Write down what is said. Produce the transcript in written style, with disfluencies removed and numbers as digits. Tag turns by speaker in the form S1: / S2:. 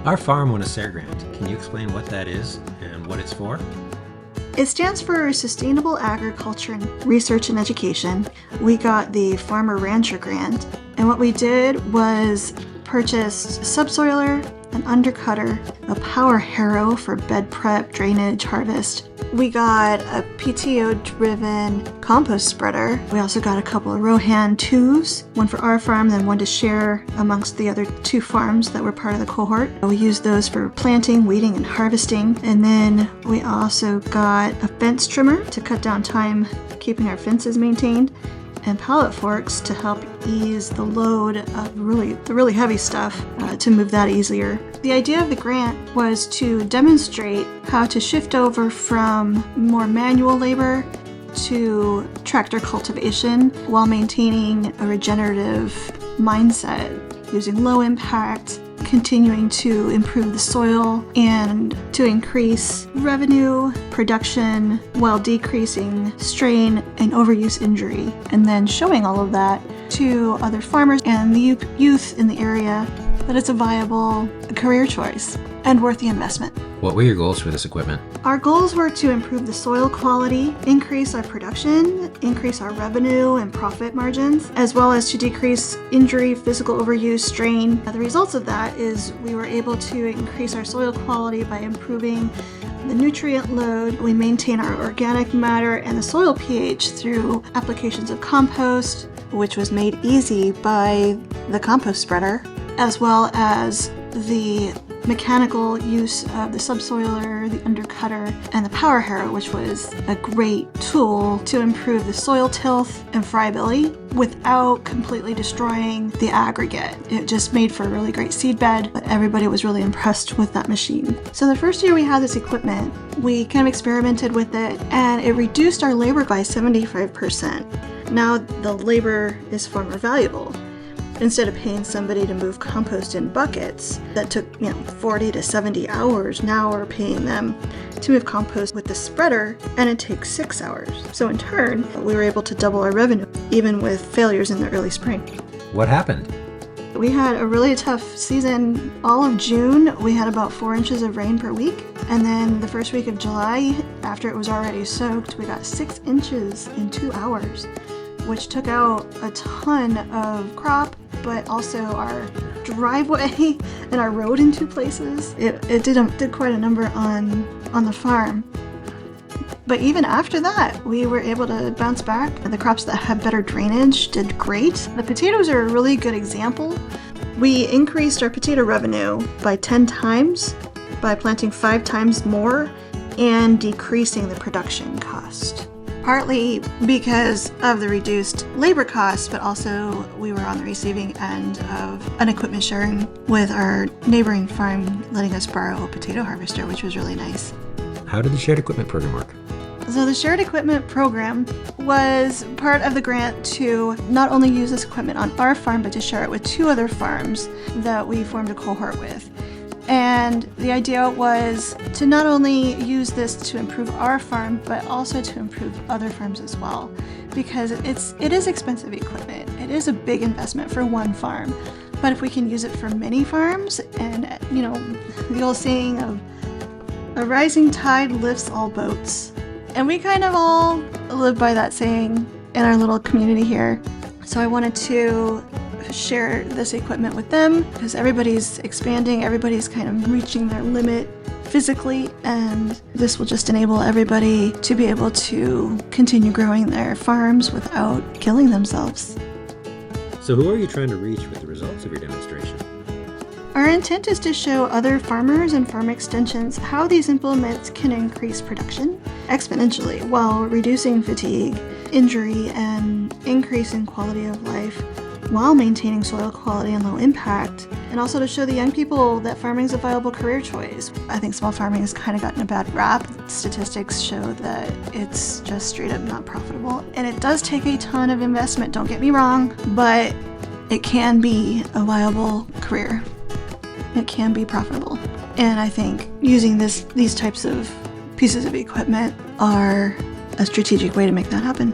S1: Our farm won a SARE grant. Can you explain what that is and what it's for?
S2: It stands for Sustainable Agriculture and Research and Education. We got the Farmer Rancher grant, and what we did was purchased subsoiler, an undercutter, a power harrow for bed prep, drainage, harvest. We got a PTO-driven compost spreader. We also got a couple of Rohan 2s, one for our farm, then one to share amongst the other 2 farms that were part of the cohort. We used those for planting, weeding, and harvesting. And then we also got a fence trimmer to cut down time keeping our fences maintained, and pallet forks to help ease the load of the really heavy stuff to move that easier. The idea of the grant was to demonstrate how to shift over from more manual labor to tractor cultivation while maintaining a regenerative mindset, using low impact, continuing to improve the soil and to increase revenue, production, while decreasing strain and overuse injury, and then showing all of that to other farmers and the youth in the area that it's a viable career choice and worth the investment.
S1: What were your goals for this equipment?
S2: Our goals were to improve the soil quality, increase our production, increase our revenue and profit margins, as well as to decrease injury, physical overuse, strain. The results of that is we were able to increase our soil quality by improving the nutrient load. We maintain our organic matter and the soil pH through applications of compost, which was made easy by the compost spreader, as well as the mechanical use of the subsoiler, the undercutter, and the power harrow, which was a great tool to improve the soil tilth and friability without completely destroying the aggregate. It just made for a really great seed bed, but everybody was really impressed with that machine. So the first year we had this equipment, we kind of experimented with it, and it reduced our labor by 75%. Now the labor is far more valuable. Instead of paying somebody to move compost in buckets that took 40 to 70 hours, now we're paying them to move compost with the spreader, and it takes 6 hours. So in turn, we were able to double our revenue, even with failures in the early spring.
S1: What happened?
S2: We had a really tough season. All of June, we had about 4 inches of rain per week. And then the first week of July, after it was already soaked, we got 6 inches in 2 hours, which took out a ton of crop, but also our driveway and our road in 2 places. It did quite a number on the farm. But even after that, we were able to bounce back. The crops that had better drainage did great. The potatoes are a really good example. We increased our potato revenue by 10 times by planting 5 times more and decreasing the production cost. Partly because of the reduced labor costs, but also we were on the receiving end of an equipment sharing with our neighboring farm letting us borrow a potato harvester, which was really nice.
S1: How did the shared equipment program work?
S2: So the shared equipment program was part of the grant to not only use this equipment on our farm, but to share it with 2 other farms that we formed a cohort with. And the idea was to not only use this to improve our farm, but also to improve other farms as well. Because it is expensive equipment. It is a big investment for one farm. But if we can use it for many farms, and the old saying of a rising tide lifts all boats. And we kind of all live by that saying in our little community here. So I wanted to share this equipment with them because everybody's expanding, everybody's kind of reaching their limit physically, and this will just enable everybody to be able to continue growing their farms without killing themselves.
S1: So who are you trying to reach with the results of your demonstration?
S2: Our intent is to show other farmers and farm extensions how these implements can increase production exponentially while reducing fatigue, injury, and increasing quality of life, while maintaining soil quality and low impact, and also to show the young people that farming is a viable career choice. I think small farming has kind of gotten a bad rap. Statistics show that it's just straight up not profitable, and it does take a ton of investment, don't get me wrong, but it can be a viable career. It can be profitable. And I think using these types of pieces of equipment are a strategic way to make that happen.